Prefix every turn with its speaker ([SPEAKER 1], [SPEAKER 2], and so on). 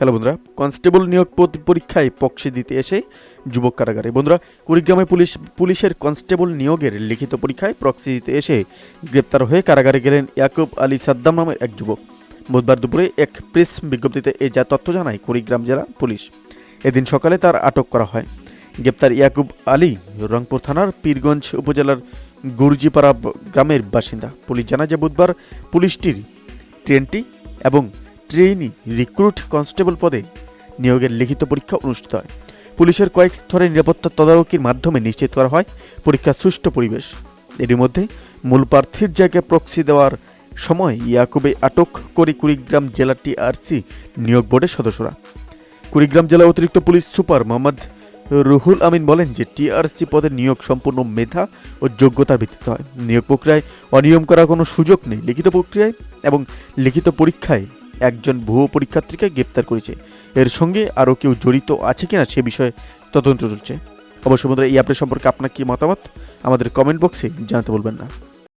[SPEAKER 1] Hello বন্ধুরা, constable নিয়োগ পরীক্ষায় প্রক্সি দিতে এসে যুবক কারাগারে। বন্ধুরা, কুড়িগ্রামে পুলিশের কনস্টেবল নিয়োগের লিখিত পরীক্ষায় প্রক্সি দিতে এসে গ্রেপ্তার হয়ে কারাগারে গেলেন ইয়াকুব আলী সাদ্দাম নামের এক যুবক। বুধবার দুপুরে এক প্রেস বিজ্ঞপ্তিতে যা তথ্য জানায় কুড়িগ্রাম জেলা পুলিশ। এদিন সকালে তার আটক করা হয়। গ্রেপ্তার ইয়াকুব আলী রংপুর থানার পীরগঞ্জ উপজেলার গুরজিপাড়া গ্রামের বাসিন্দা। পুলিশ জানায় যে বুধবার পুলিশটির ট্রেনটি এবং ট্রেইনি রিক্রুট কনস্টেবল পদে নিয়োগের লিখিত পরীক্ষা অনুষ্ঠিত হয়। পুলিশের কয়েক স্তরের নিরাপত্তা তদারকির মাধ্যমে নিশ্চিত করা হয় পরীক্ষার সুষ্ঠু পরিবেশ। এরই মধ্যে মূল প্রার্থীর জায়গায় প্রক্সি দেওয়ার সময় ইয়াকুবে আটক করে কুড়িগ্রাম জেলা টিআরসি নিয়োগ বোর্ডের সদস্যরা। কুড়িগ্রাম জেলা অতিরিক্ত পুলিশ সুপার মোহাম্মদ রুহুল আমিন বলেন যে টিআরসি পদের নিয়োগ সম্পূর্ণ মেধা ও যোগ্যতার ভিত্তিতে হয়। নিয়োগ প্রক্রিয়ায় অনিয়ম করার কোনো সুযোগ নেই। লিখিত প্রক্রিয়ায় এবং লিখিত পরীক্ষায় একজন ভুয়ো পরীক্ষার্থীকে গ্রেপ্তার করেছে। এর সঙ্গে আরও কেউ জড়িত আছে কিনা সে বিষয়ে তদন্ত চলছে। অবশ্যই বন্ধুরা, এই আপডেট সম্পর্কে আপনার কি মতামত আমাদের কমেন্ট বক্সে জানাতে বলবেন না।